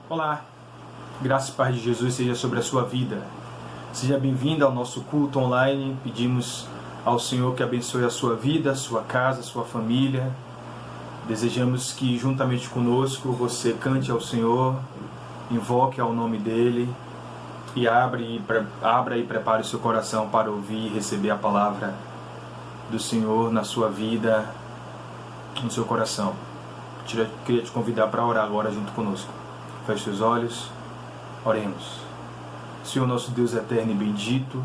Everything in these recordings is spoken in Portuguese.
Olá, graça e paz de Jesus seja sobre a sua vida. Seja bem-vindo ao nosso culto online. Pedimos ao Senhor que abençoe a sua vida, a sua casa, a sua família. Desejamos que juntamente conosco você cante ao Senhor, invoque ao nome dEle e abra e prepare o seu coração para ouvir e receber a palavra do Senhor na sua vida, no seu coração. Queria te convidar para orar agora junto conosco. Feche seus olhos, oremos. Senhor nosso Deus eterno e bendito,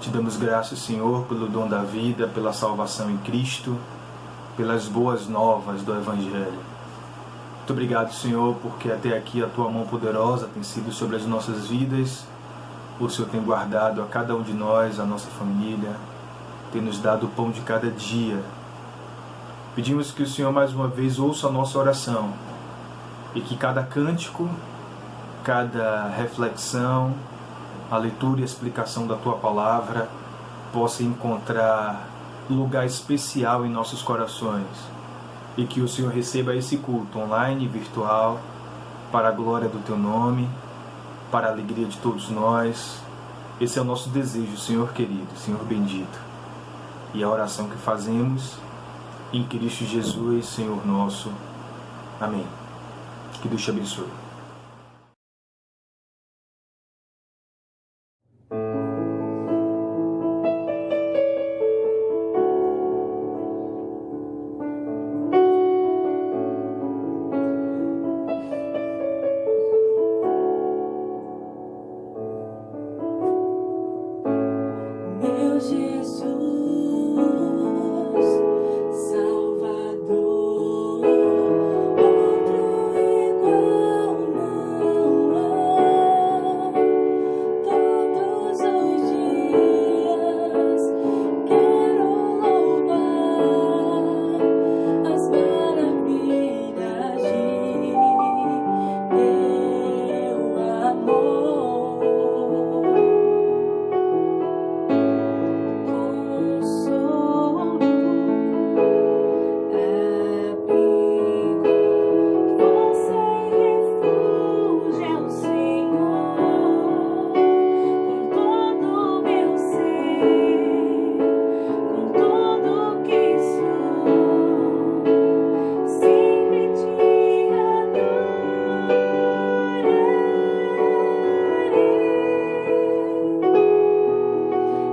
te damos graças, Senhor, pelo dom da vida, pela salvação em Cristo, pelas boas novas do Evangelho. Muito obrigado, Senhor, porque até aqui a Tua mão poderosa tem sido sobre as nossas vidas. O Senhor tem guardado a cada um de nós, a nossa família, tem nos dado o pão de cada dia. Pedimos que o Senhor mais uma vez ouça a nossa oração e que cada cântico, cada reflexão, a leitura e a explicação da Tua palavra possa encontrar lugar especial em nossos corações e que o Senhor receba esse culto online e virtual para a glória do Teu nome, para a alegria de todos nós. Esse é o nosso desejo, Senhor querido, Senhor bendito. E a oração que fazemos em Cristo Jesus, Senhor nosso. Amém. Que Deus te abençoe. Meu Jesus, Salvador, outro igual não há. Todos os dias quero louvar as maravilhas de Teu amor. Consolo, abrigo, força e refúgio é o Senhor. Com todo o meu ser, com tudo que sou, sempre te adorarei.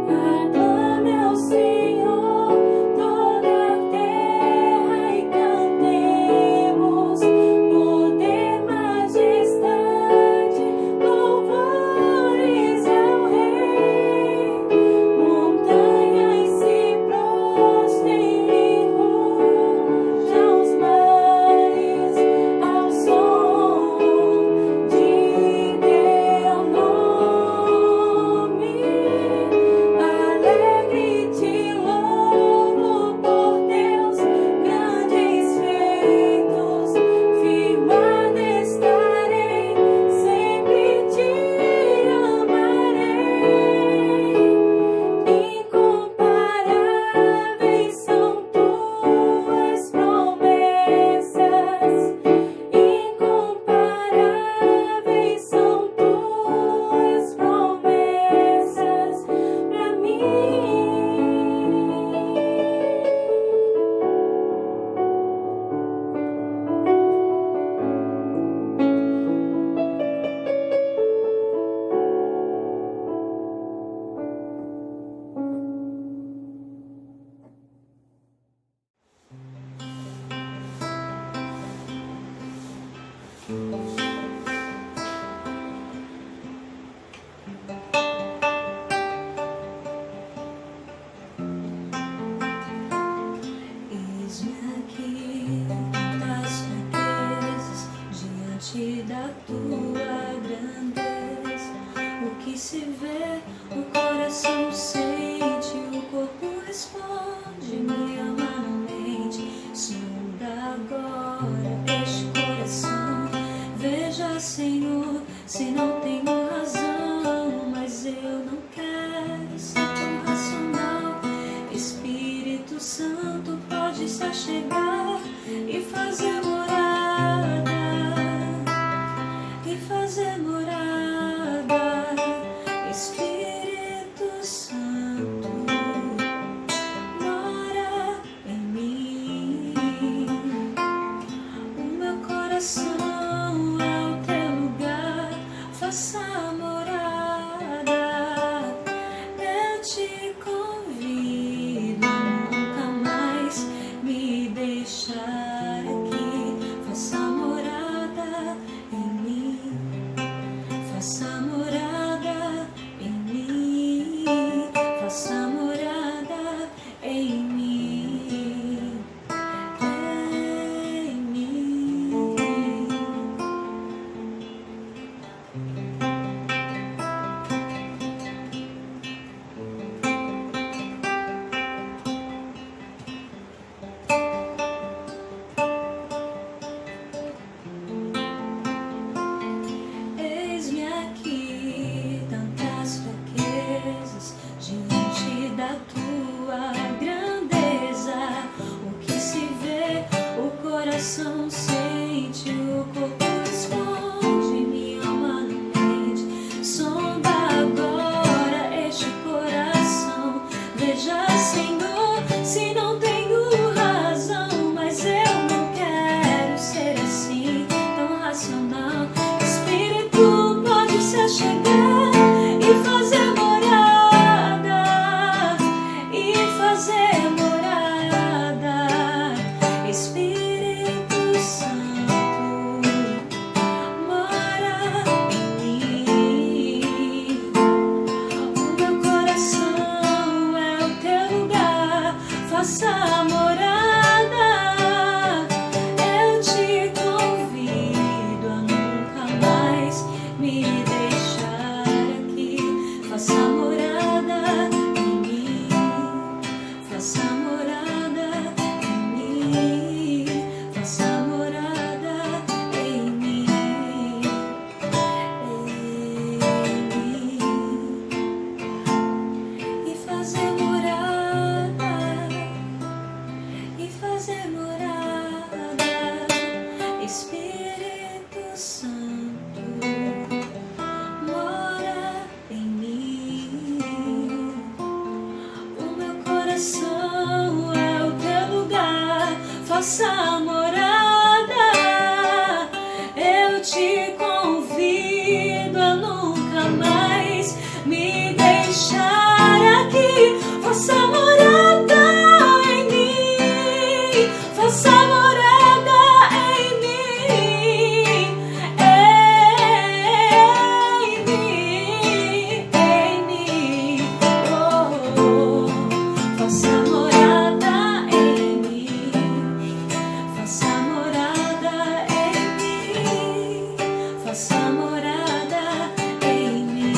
Aclame ao Senhor toda a terra e cantemos poder, majestade, louvores ao Rei. Montanhas se prostrem e rujam os mares ao som de Teu nome. Alegre te louvo por Teus grandes feitos, firmada estarei, sempre te amarei. Incomparáveis são Tuas promessas, incomparáveis são Tuas promessas pra mim. Eis-me aqui nas fraquezas, diante da Tua grandeza. O que se vê, o coração sente, o corpo responde, minha alma mente. Sonda agora este coração, veja, Senhor, se não tenho razão, mas eu não quero ser tão racional. Espírito Santo, pode se achegar e fazer morada fazer morada, Espírito Santo, mora em mim. O meu coração é o teu lugar, faça morada. Eu te convido a nunca mais me deixar aqui. Faça morada em mim, faça morada em mim, em mim, oh, faça morada em mim, faça morada em mim, faça morada em mim,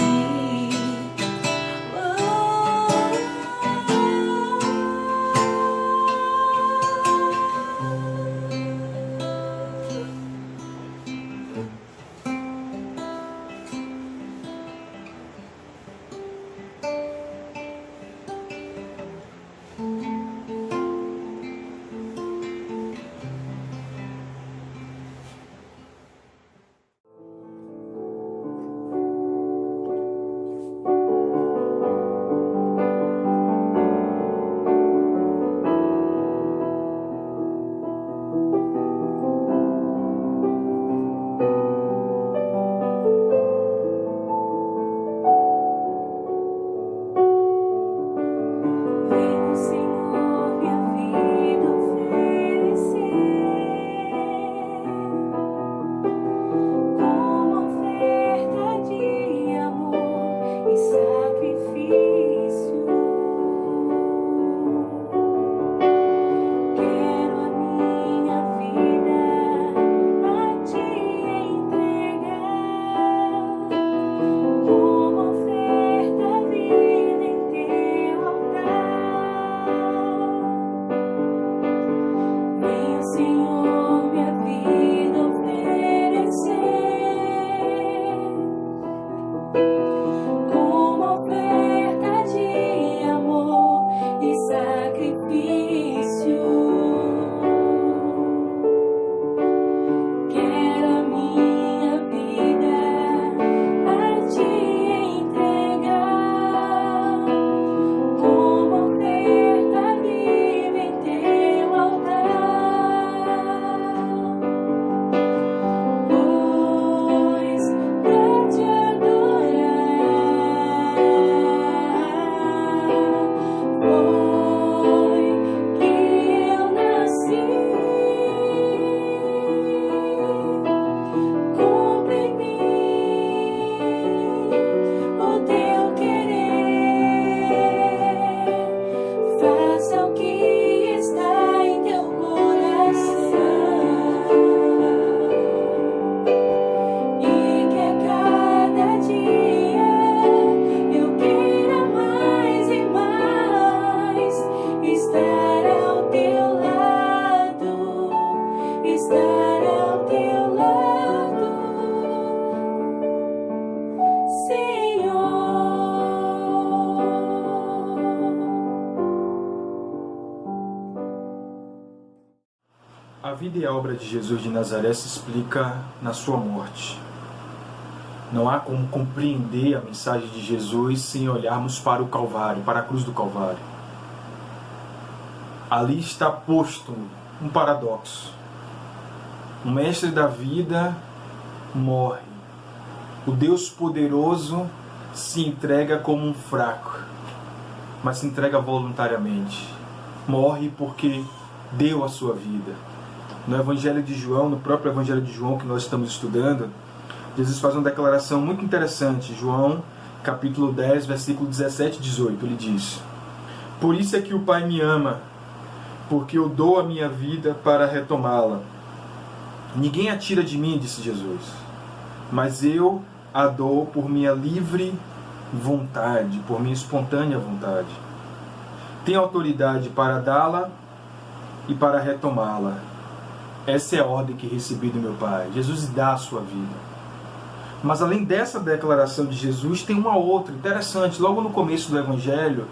Venha, Senhor, minha vida oferecer como oferta de amor e sacrifício. Quero a minha vida a te entregar como oferta viva em teu altar. Venha, Senhor, minha vida oferecer como oferta de amor e sacrifício. Quero a minha vida a te entregar como oferta viva em teu altar. Pois pra te adorar foi que eu nasci. Cumpre em mim o teu querer, faça o que está em teu coração, e que a cada dia eu queira mais e mais estar ao teu lado, estar ao teu lado, Senhor. A vida e a obra de Jesus de Nazaré se explica na sua morte. Não há como compreender a mensagem de Jesus sem olharmos para o Calvário, para a cruz do Calvário. Ali está posto um paradoxo. O mestre da vida morre. O Deus poderoso se entrega como um fraco, mas se entrega voluntariamente. Morre porque deu a sua vida. No Evangelho de João, no próprio Evangelho de João que nós estamos estudando, Jesus faz uma declaração muito interessante. João, capítulo 10, versículo 17 e 18, ele diz: Por isso é que o Pai me ama, porque eu dou a minha vida para retomá-la. Ninguém a tira de mim, disse Jesus, mas eu a dou por minha livre vontade, por minha espontânea vontade. Tenho autoridade para dá-la e para retomá-la. Essa é a ordem que recebi do meu Pai. Jesus dá a sua vida. Mas além dessa declaração de Jesus, tem uma outra interessante, logo no começo do Evangelho,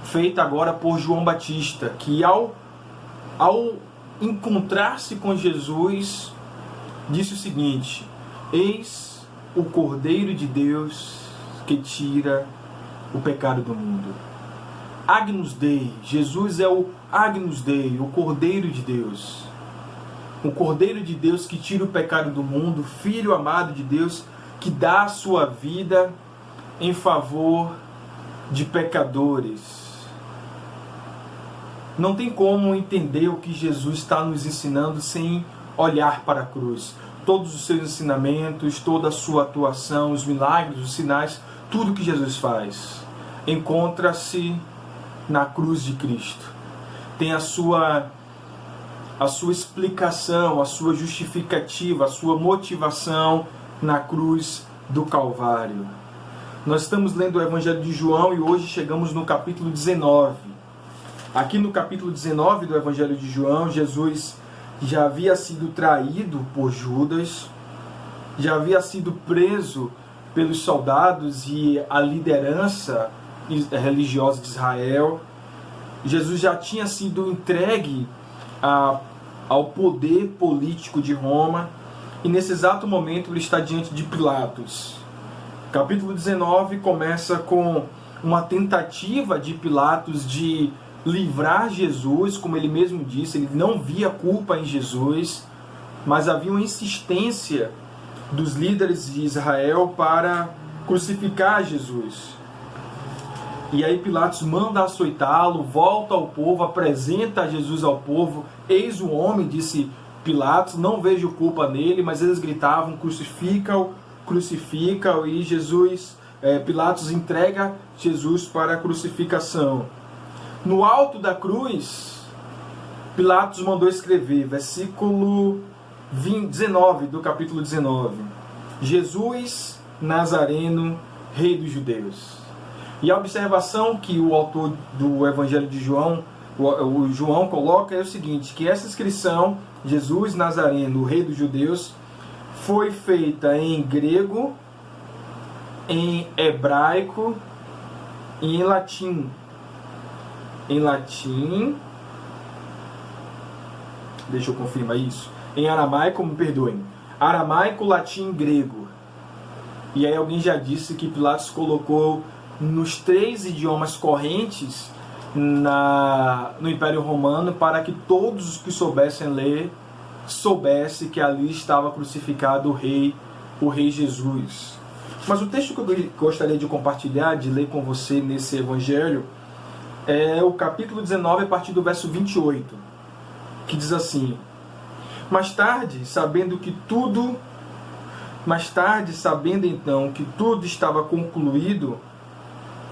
feita agora por João Batista, que ao ao encontrar-se com Jesus, disse o seguinte: eis o Cordeiro de Deus que tira o pecado do mundo. Agnus Dei, Jesus é o Agnus Dei, o Cordeiro de Deus. O Cordeiro de Deus que tira o pecado do mundo, Filho amado de Deus, que dá a sua vida em favor de pecadores. Não tem como entender o que Jesus está nos ensinando sem olhar para a cruz. Todos os seus ensinamentos, toda a sua atuação, os milagres, os sinais, tudo que Jesus faz, encontra-se na cruz de Cristo. Tem a sua explicação, a sua justificativa, a sua motivação na cruz do Calvário. Nós estamos lendo o Evangelho de João e hoje chegamos no capítulo 19. Aqui no capítulo 19 do Evangelho de João, Jesus já havia sido traído por Judas, já havia sido preso pelos soldados e a liderança religiosa de Israel. Jesus já tinha sido entregue ao poder político de Roma e nesse exato momento ele está diante de Pilatos. Capítulo 19 começa com uma tentativa de Pilatos de livrar Jesus, como ele mesmo disse, ele não via culpa em Jesus, mas havia uma insistência dos líderes de Israel para crucificar Jesus. E aí Pilatos manda açoitá-lo, volta ao povo, apresenta Jesus ao povo. Eis o homem, disse Pilatos, não vejo culpa nele, mas eles gritavam: crucifica-o, crucifica-o. E Pilatos entrega Jesus para a crucificação. No alto da cruz, Pilatos mandou escrever, versículo 19 do capítulo 19: Jesus Nazareno, Rei dos Judeus. E a observação que o autor do Evangelho de João, o João coloca é o seguinte, que essa inscrição, Jesus Nazareno, Rei dos Judeus, foi feita em grego, em hebraico e em latim. Deixa eu confirmar isso. Em aramaico, me perdoem. Aramaico, latim, grego. E aí alguém já disse que Pilatos colocou nos 3 idiomas correntes no Império Romano para que todos os que soubessem ler soubessem que ali estava crucificado o Rei Jesus. Mas o texto que eu gostaria de compartilhar, de ler com você nesse Evangelho, é o capítulo 19, a partir do verso 28, que diz assim: Mais tarde, sabendo então que tudo estava concluído,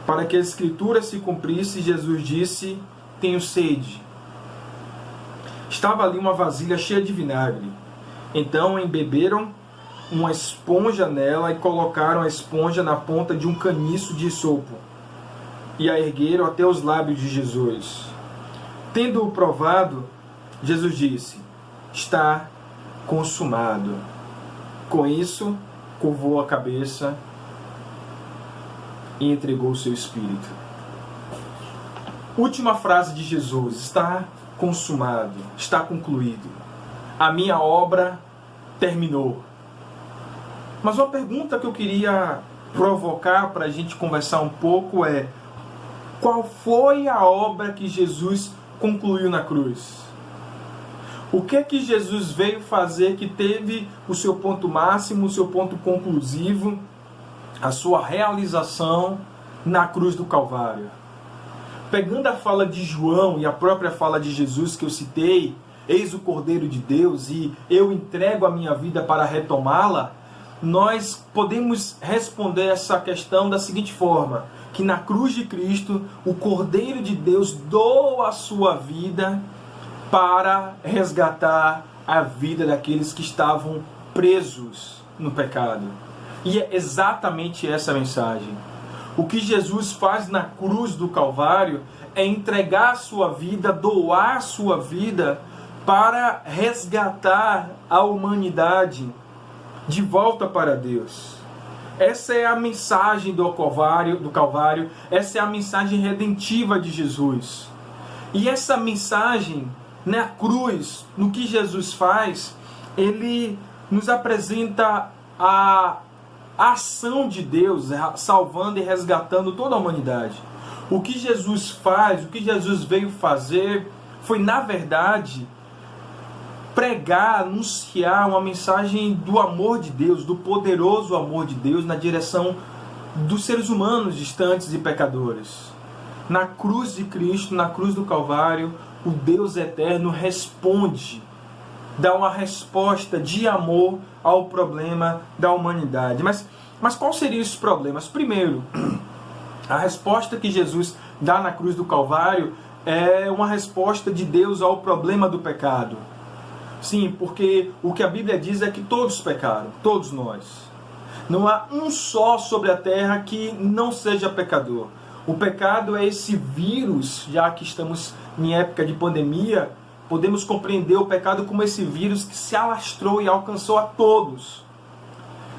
para que a Escritura se cumprisse, Jesus disse: tenho sede. Estava ali uma vasilha cheia de vinagre. Então embeberam uma esponja nela e colocaram a esponja na ponta de um caniço de esopo e a ergueram até os lábios de Jesus. Tendo-o provado, Jesus disse: está consumado. Com isso, curvou a cabeça e entregou o seu espírito. Última frase de Jesus: está consumado, está concluído. A minha obra terminou. Mas uma pergunta que eu queria provocar para a gente conversar um pouco é: qual foi a obra que Jesus concluiu na cruz? O que é que Jesus veio fazer que teve o seu ponto máximo, o seu ponto conclusivo, a sua realização na cruz do Calvário? Pegando a fala de João e a própria fala de Jesus que eu citei, eis o Cordeiro de Deus e eu entrego a minha vida para retomá-la, nós podemos responder essa questão da seguinte forma: que na cruz de Cristo, o Cordeiro de Deus doa a sua vida para resgatar a vida daqueles que estavam presos no pecado. E é exatamente essa a mensagem. O que Jesus faz na cruz do Calvário é entregar a sua vida, doar a sua vida para resgatar a humanidade de volta para Deus. Essa é a mensagem do Calvário, essa é a mensagem redentiva de Jesus. E essa mensagem Na cruz, no que Jesus faz, ele nos apresenta a ação de Deus salvando e resgatando toda a humanidade. O que Jesus faz, o que Jesus veio fazer, foi, na verdade, pregar, anunciar uma mensagem do amor de Deus, do poderoso amor de Deus na direção dos seres humanos distantes e pecadores. Na cruz de Cristo, na cruz do Calvário, o Deus eterno responde, dá uma resposta de amor ao problema da humanidade. Mas quais seriam esses problemas? Primeiro, a resposta que Jesus dá na cruz do Calvário é uma resposta de Deus ao problema do pecado. Sim, porque o que a Bíblia diz é que todos pecaram, todos nós. Não há um só sobre a terra que não seja pecador. O pecado é esse vírus, já que estamos em época de pandemia, podemos compreender o pecado como esse vírus que se alastrou e alcançou a todos.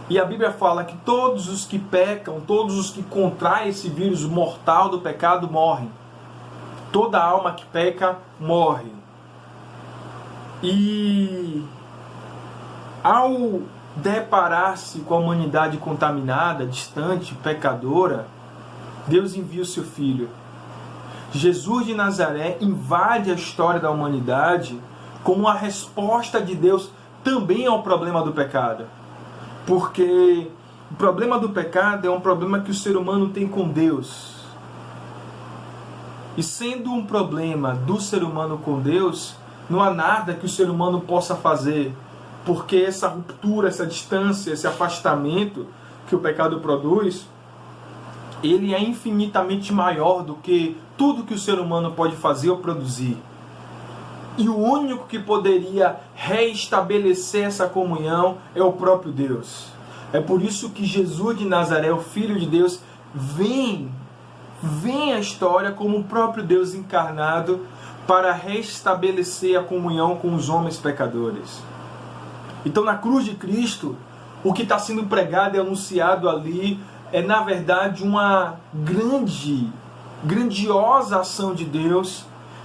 E a Bíblia fala que todos os que pecam, todos os que contraem esse vírus mortal do pecado morrem. Toda alma que peca morre. E ao deparar-se com a humanidade contaminada, distante, pecadora, Deus envia o seu Filho. Jesus de Nazaré invade a história da humanidade como uma resposta de Deus também ao problema do pecado. Porque o problema do pecado é um problema que o ser humano tem com Deus. E sendo um problema do ser humano com Deus, não há nada que o ser humano possa fazer, porque essa ruptura, essa distância, esse afastamento que o pecado produz, ele é infinitamente maior do que tudo que o ser humano pode fazer ou produzir. E o único que poderia reestabelecer essa comunhão é o próprio Deus. É por isso que Jesus de Nazaré, o Filho de Deus, vem à história como o próprio Deus encarnado para restabelecer a comunhão com os homens pecadores. Então, na cruz de Cristo, o que está sendo pregado e anunciado ali é, na verdade, uma grandiosa ação de Deus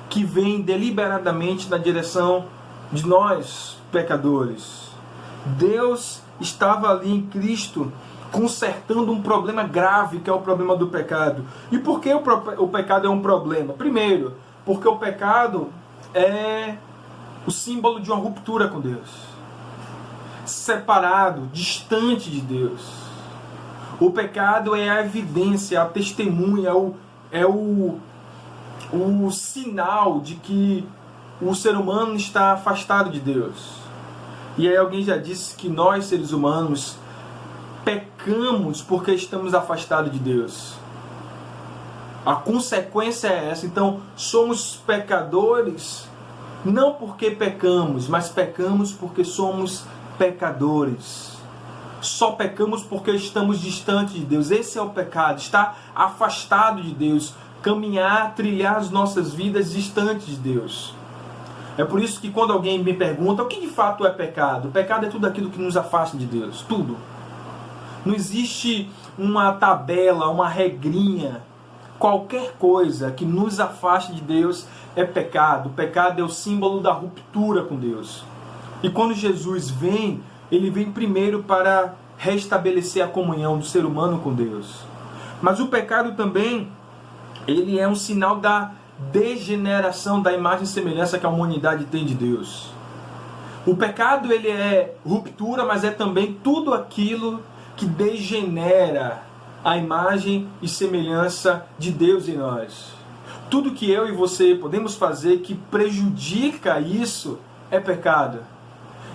que vem deliberadamente na direção de nós, pecadores. Deus estava ali em Cristo consertando um problema grave, que é o problema do pecado. E por que o pecado é um problema? Primeiro, porque o pecado é o símbolo de uma ruptura com Deus. Separado, distante de Deus. O pecado é a evidência, a testemunha, é o sinal de que o ser humano está afastado de Deus. E aí alguém já disse que nós, seres humanos, pecamos porque estamos afastados de Deus. A consequência é essa. Então, somos pecadores não porque pecamos, mas pecamos porque somos pecadores. Só pecamos porque estamos distantes de Deus. Esse é o pecado, estar afastado de Deus, caminhar, trilhar as nossas vidas distantes de Deus. É por isso que quando alguém me pergunta o que de fato é pecado, o pecado é tudo aquilo que nos afasta de Deus, tudo. Não existe uma tabela, uma regrinha. Qualquer coisa que nos afaste de Deus é pecado. O pecado é o símbolo da ruptura com Deus. E quando Jesus vem, ele vem primeiro para restabelecer a comunhão do ser humano com Deus. Mas o pecado também, ele é um sinal da degeneração da imagem e semelhança que a humanidade tem de Deus. O pecado, ele é ruptura, mas é também tudo aquilo que degenera a imagem e semelhança de Deus em nós. Tudo que eu e você podemos fazer que prejudica isso é pecado.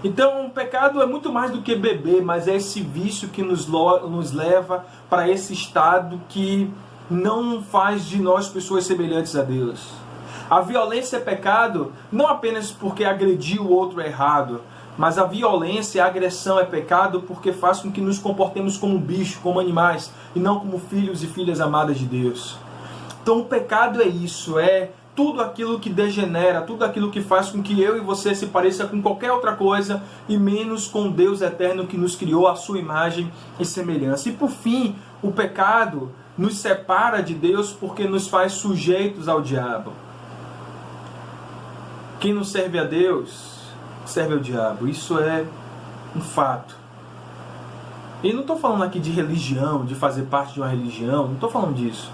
Então, o pecado é muito mais do que beber, mas é esse vício que nos leva para esse estado que não faz de nós pessoas semelhantes a Deus. A violência é pecado não apenas porque agredir o outro é errado, mas a violência, a agressão é pecado porque faz com que nos comportemos como bicho, como animais, e não como filhos e filhas amadas de Deus. Então o pecado é isso, é tudo aquilo que degenera, tudo aquilo que faz com que eu e você se pareça com qualquer outra coisa e menos com Deus eterno que nos criou à sua imagem e semelhança. E por fim, o pecado nos separa de Deus porque nos faz sujeitos ao diabo. Quem não serve a Deus, serve ao diabo. Isso é um fato. E não estou falando aqui de religião, de fazer parte de uma religião, não estou falando disso.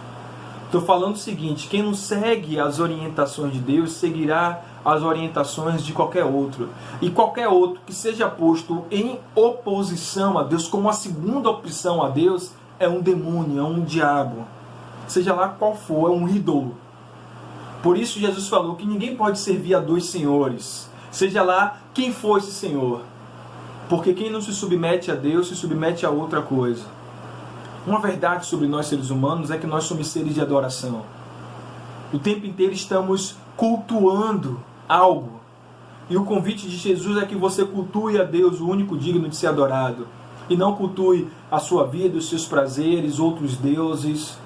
Estou falando o seguinte: quem não segue as orientações de Deus, seguirá as orientações de qualquer outro. E qualquer outro que seja posto em oposição a Deus, como a segunda opção a Deus, é um demônio, é um diabo. Seja lá qual for, é um ídolo. Por isso Jesus falou que ninguém pode servir a dois senhores, seja lá quem for esse senhor. Porque quem não se submete a Deus, se submete a outra coisa. Uma verdade sobre nós seres humanos é que nós somos seres de adoração. O tempo inteiro estamos cultuando algo. E o convite de Jesus é que você cultue a Deus, o único digno de ser adorado. E não cultue a sua vida, os seus prazeres, outros deuses,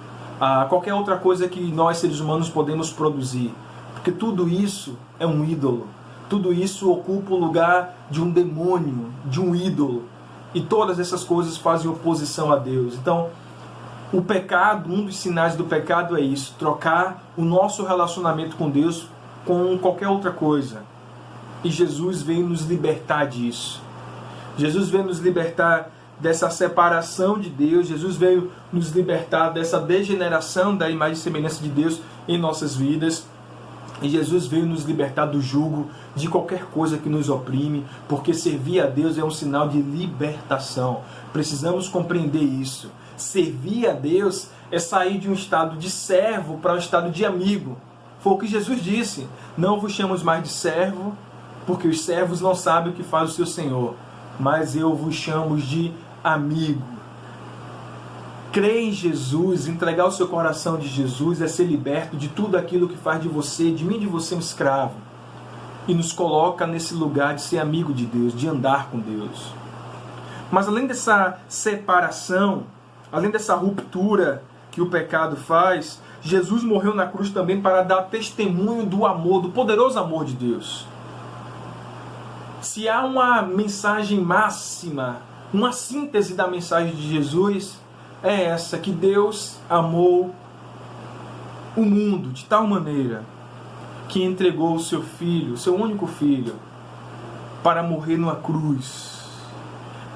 qualquer outra coisa que nós seres humanos podemos produzir. Porque tudo isso é um ídolo. Tudo isso ocupa o lugar de um demônio, de um ídolo. E todas essas coisas fazem oposição a Deus. Então, o pecado, um dos sinais do pecado é isso: trocar o nosso relacionamento com Deus com qualquer outra coisa. E Jesus veio nos libertar disso. Jesus veio nos libertar dessa separação de Deus. Jesus veio nos libertar dessa degeneração da imagem e semelhança de Deus em nossas vidas. E Jesus veio nos libertar do jugo de qualquer coisa que nos oprime, porque servir a Deus é um sinal de libertação. Precisamos compreender isso. Servir a Deus é sair de um estado de servo para um estado de amigo. Foi o que Jesus disse: não vos chamo mais de servo, porque os servos não sabem o que faz o seu Senhor, mas eu vos chamo de amigo. Crer em Jesus, entregar o seu coração de Jesus é ser liberto de tudo aquilo que faz de você, de mim, de você, um escravo. E nos coloca nesse lugar de ser amigo de Deus, de andar com Deus. Mas além dessa separação, além dessa ruptura que o pecado faz, Jesus morreu na cruz também para dar testemunho do amor, do poderoso amor de Deus. Se há uma mensagem máxima, uma síntese da mensagem de Jesus, é essa: que Deus amou o mundo de tal maneira que entregou o seu filho, o seu único filho, para morrer numa cruz.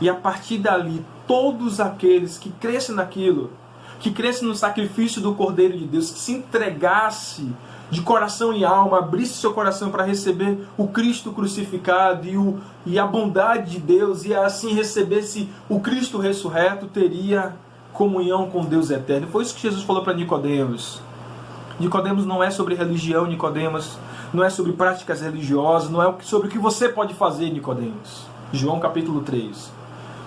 E a partir dali, todos aqueles que crescem naquilo, que crescem no sacrifício do Cordeiro de Deus, que se entregasse de coração e alma, abrisse seu coração para receber o Cristo crucificado e a bondade de Deus, e assim recebesse o Cristo ressurreto, teria comunhão com Deus eterno. Foi isso que Jesus falou para Nicodemos. Nicodemos não é sobre religião, Nicodemos não é sobre práticas religiosas, não é sobre o que você pode fazer, Nicodemos. João capítulo 3.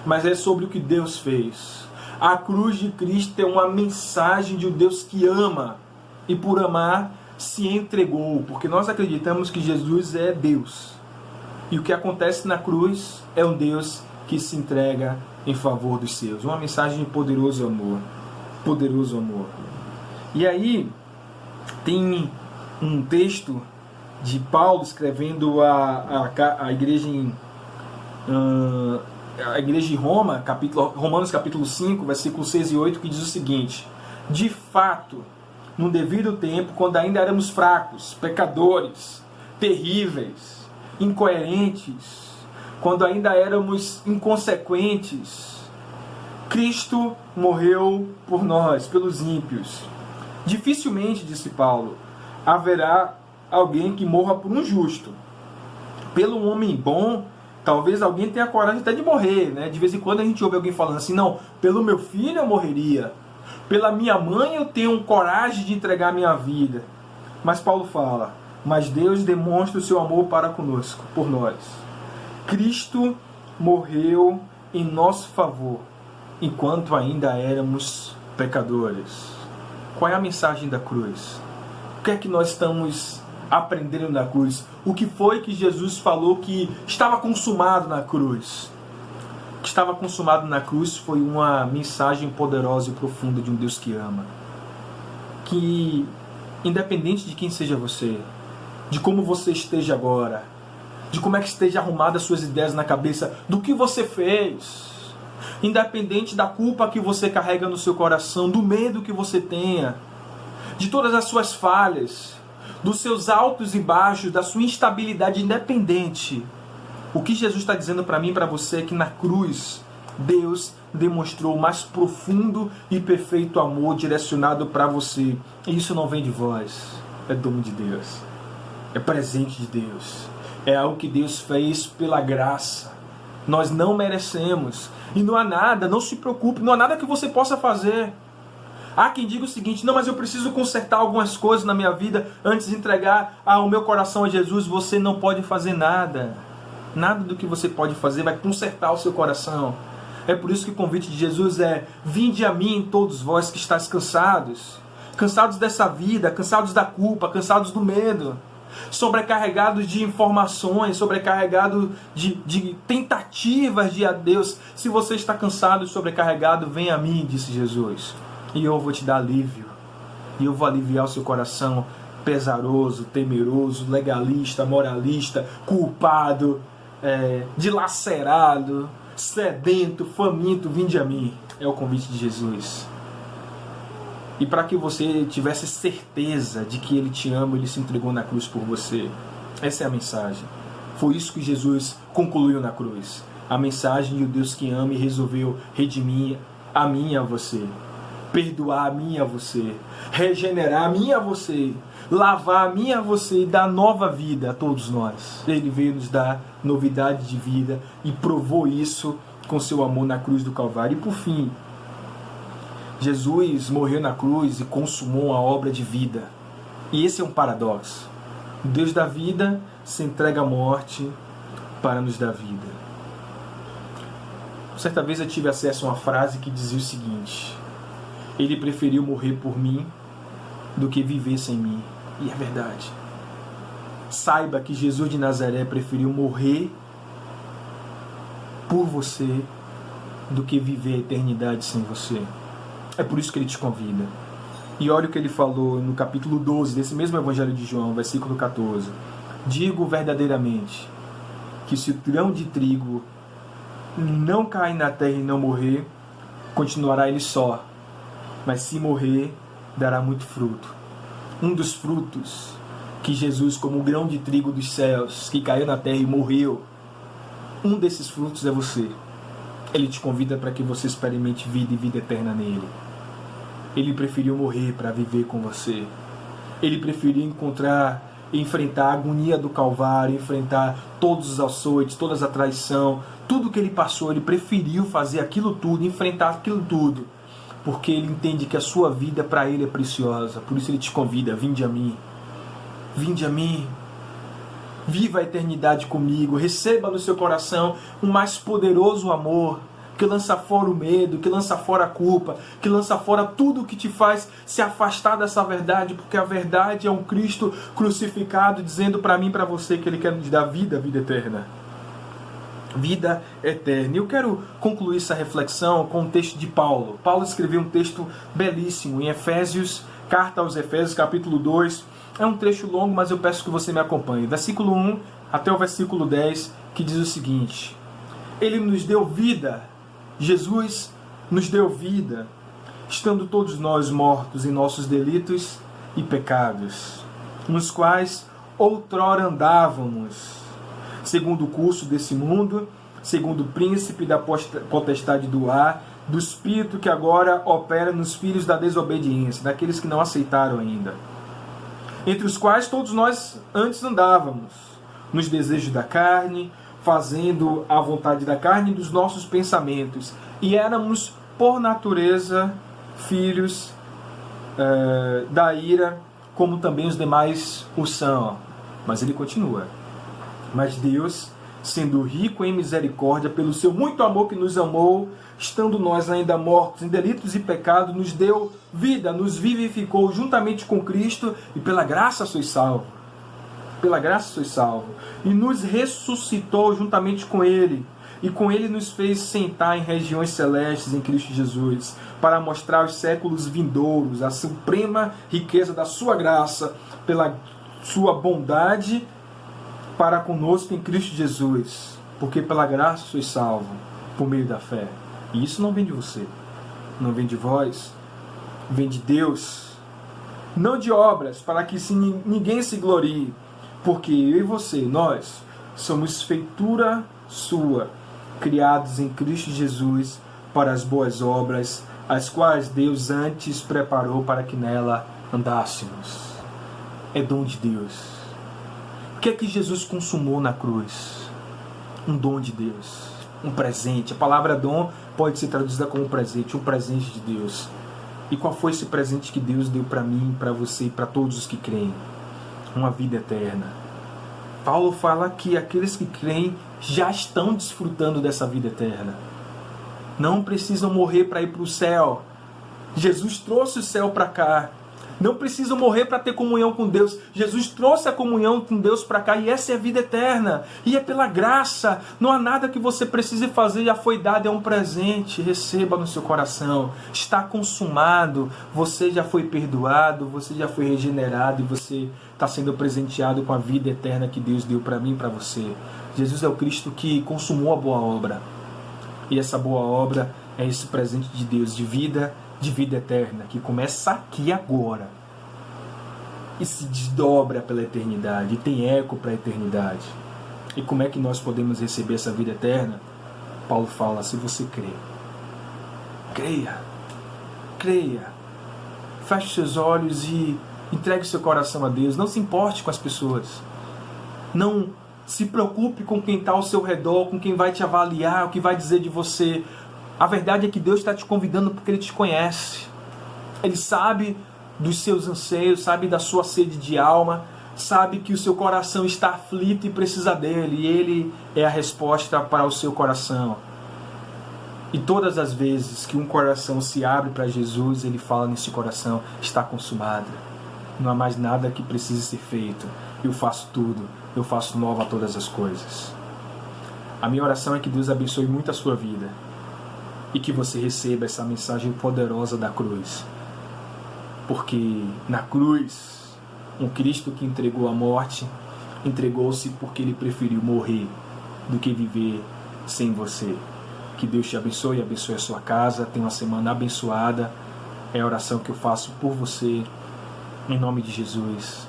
Mas é sobre o que Deus fez. A cruz de Cristo é uma mensagem de um Deus que ama, e por amar se entregou, porque nós acreditamos que Jesus é Deus. E o que acontece na cruz é um Deus que se entrega em favor dos seus. Uma mensagem de poderoso amor. Poderoso amor. E aí tem um texto de Paulo escrevendo a igreja em Roma, Romanos capítulo 5, versículos 6 e 8, que diz o seguinte: de fato, no devido tempo, quando ainda éramos fracos, pecadores, terríveis, incoerentes, quando ainda éramos inconsequentes, Cristo morreu por nós, pelos ímpios. Dificilmente, disse Paulo, haverá alguém que morra por um justo. Pelo homem bom, talvez alguém tenha coragem até de morrer, né? De vez em quando a gente ouve alguém falando assim: não, pelo meu filho eu morreria, pela minha mãe eu tenho coragem de entregar a minha vida. Mas Paulo fala: mas Deus demonstra o seu amor para conosco, por nós. Cristo morreu em nosso favor, enquanto ainda éramos pecadores. Qual é a mensagem da cruz? O que é que nós estamos aprendendo na cruz? O que foi que Jesus falou que estava consumado na cruz? O que estava consumado na cruz foi uma mensagem poderosa e profunda de um Deus que ama. Que, independente de quem seja você, de como você esteja agora, de como é que esteja arrumadas as suas ideias na cabeça, do que você fez, independente da culpa que você carrega no seu coração, do medo que você tenha, de todas as suas falhas, dos seus altos e baixos, da sua instabilidade independente. O que Jesus está dizendo para mim e para você é que na cruz, Deus demonstrou o mais profundo e perfeito amor direcionado para você. E isso não vem de vós, é dom de Deus, é presente de Deus, é algo que Deus fez pela graça. Nós não merecemos, e não há nada, não se preocupe, não há nada que você possa fazer. Há quem diga o seguinte: não, mas eu preciso consertar algumas coisas na minha vida antes de entregar o meu coração a Jesus. Você não pode fazer nada. Nada do que você pode fazer vai consertar o seu coração. É por isso que o convite de Jesus é: vinde a mim todos vós que estáis cansados. Cansados dessa vida, cansados da culpa, cansados do medo, sobrecarregados de informações, sobrecarregados de tentativas de ir a Deus. Se você está cansado e sobrecarregado, vem a mim, disse Jesus, e eu vou te dar alívio. E eu vou aliviar o seu coração pesaroso, temeroso, legalista, moralista, culpado, dilacerado, sedento, faminto. Vinde a mim. É o convite de Jesus. E para que você tivesse certeza de que Ele te ama, Ele se entregou na cruz por você. Essa é a mensagem. Foi isso que Jesus concluiu na cruz. A mensagem de um Deus que ama e resolveu redimir a mim e a você. Perdoar a mim e a você. Regenerar a mim e a você. Lavar a mim e a você e dar nova vida a todos nós. Ele veio nos dar novidade de vida e provou isso com seu amor na cruz do Calvário. E por fim, Jesus morreu na cruz e consumou uma obra de vida. E esse é um paradoxo. O Deus da vida se entrega à morte para nos dar vida. Certa vez eu tive acesso a uma frase que dizia o seguinte: Ele preferiu morrer por mim do que viver sem mim. E é verdade. Saiba que Jesus de Nazaré preferiu morrer por você do que viver a eternidade sem você. É por isso que Ele te convida. E olha o que Ele falou no capítulo 12 desse mesmo Evangelho de João, versículo 14. Digo verdadeiramente que se o grão de trigo não cair na terra e não morrer, continuará ele só. Mas se morrer, dará muito fruto. Um dos frutos que Jesus, como o grão de trigo dos céus, que caiu na terra e morreu, um desses frutos é você. Ele te convida para que você experimente vida e vida eterna nele. Ele preferiu morrer para viver com você. Ele preferiu enfrentar a agonia do Calvário, enfrentar todos os açoites, toda a traição, tudo que Ele passou. Ele preferiu fazer aquilo tudo, enfrentar aquilo tudo, porque Ele entende que a sua vida para Ele é preciosa. Por isso Ele te convida: vinde a mim. Vinde a mim. Viva a eternidade comigo. Receba no seu coração um mais poderoso amor, que lança fora o medo, que lança fora a culpa, que lança fora tudo o que te faz se afastar dessa verdade, porque a verdade é um Cristo crucificado dizendo para mim e para você que Ele quer nos dar vida, vida eterna. Vida eterna. E eu quero concluir essa reflexão com um texto de Paulo. Paulo escreveu um texto belíssimo em Efésios, carta aos Efésios, capítulo 2. É um trecho longo, mas eu peço que você me acompanhe. Versículo 1 até o versículo 10, que diz o seguinte: Ele nos deu vida. Jesus nos deu vida, estando todos nós mortos em nossos delitos e pecados, nos quais outrora andávamos, segundo o curso desse mundo, segundo o príncipe da potestade do ar, do espírito que agora opera nos filhos da desobediência, daqueles que não aceitaram ainda, entre os quais todos nós antes andávamos, nos desejos da carne, fazendo a vontade da carne e dos nossos pensamentos. E éramos, por natureza, filhos da ira, como também os demais o são. Mas ele continua: Mas Deus, sendo rico em misericórdia, pelo seu muito amor que nos amou, estando nós ainda mortos em delitos e pecados, nos deu vida, nos vivificou juntamente com Cristo, e pela graça sois salvos. Pela graça sois salvos. E nos ressuscitou juntamente com Ele. E com Ele nos fez sentar em regiões celestes em Cristo Jesus, para mostrar aos séculos vindouros a suprema riqueza da sua graça, pela sua bondade para conosco em Cristo Jesus. Porque pela graça sois salvos, por meio da fé. E isso não vem de você, não vem de vós, vem de Deus. não de obras, para que ninguém se glorie, porque eu e você, nós, somos feitura sua, criados em Cristo Jesus para as boas obras, as quais Deus antes preparou para que nela andássemos. É dom de Deus. O que é que Jesus consumou na cruz? Um dom de Deus, um presente. A palavra dom pode ser traduzida como presente, um presente de Deus. E qual foi esse presente que Deus deu para mim, para você e para todos os que creem? Uma vida eterna. Paulo fala que aqueles que creem já estão desfrutando dessa vida eterna. Não precisam morrer para ir para o céu. Jesus trouxe o céu para cá. Não precisam morrer para ter comunhão com Deus. Jesus trouxe a comunhão com Deus para cá, e essa é a vida eterna. E é pela graça. Não há nada que você precise fazer, já foi dado, é um presente. Receba no seu coração. Está consumado. Você já foi perdoado, você já foi regenerado e você está sendo presenteado com a vida eterna que Deus deu para mim e para você. Jesus é o Cristo que consumou a boa obra. E essa boa obra é esse presente de Deus de vida eterna, que começa aqui agora e se desdobra pela eternidade, e tem eco para a eternidade. E como é que nós podemos receber essa vida eterna? Paulo fala: se você crê, creia, feche seus olhos e entregue seu coração a Deus. Não se importe com as pessoas, não se preocupe com quem está ao seu redor, com quem vai te avaliar, o que vai dizer de você. A verdade é que Deus está te convidando porque Ele te conhece. Ele sabe dos seus anseios, sabe da sua sede de alma, sabe que o seu coração está aflito e precisa dEle. E Ele é a resposta para o seu coração. E todas as vezes que um coração se abre para Jesus, Ele fala nesse coração: está consumado. Não há mais nada que precise ser feito. Eu faço tudo. Eu faço nova todas as coisas. A minha oração é que Deus abençoe muito a sua vida. E que você receba essa mensagem poderosa da cruz. Porque na cruz, um Cristo que entregou a morte, entregou-se porque Ele preferiu morrer do que viver sem você. Que Deus te abençoe, abençoe a sua casa. Tenha uma semana abençoada. É a oração que eu faço por você. Em nome de Jesus.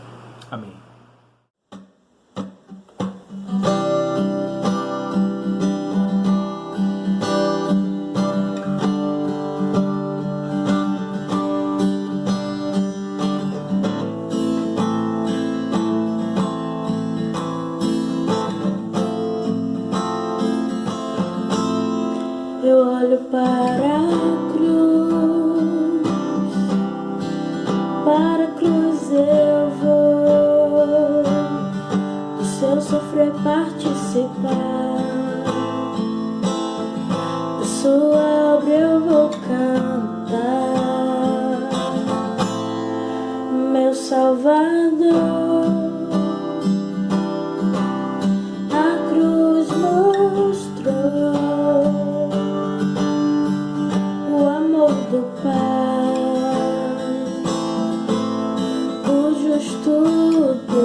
Amém. Eu olho para a cruz eu vou, do seu sofrer participar, da sua obra eu vou cantar, meu Salvador. A cruz mostrou o amor do Pai, o justo Deus.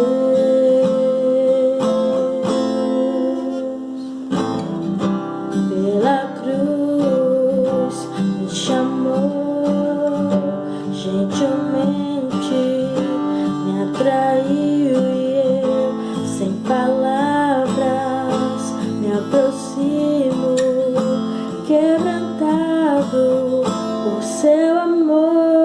Pela cruz me chamou, gentilmente me atraiu, e eu, sem palavras, me aproximo, quebrantado por seu amor.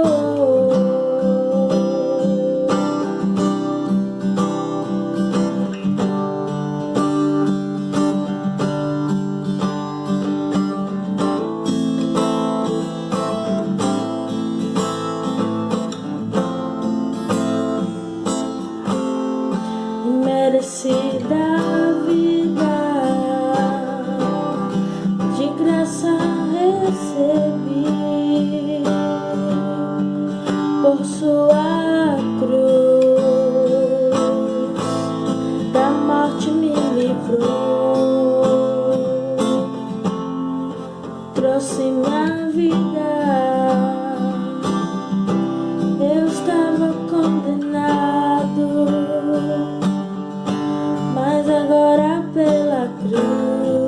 Merecida vida, de graça recebi, por sua cruz, da morte me livrou, trouxe minha vida, eu estava condenado, mas agora pela cruz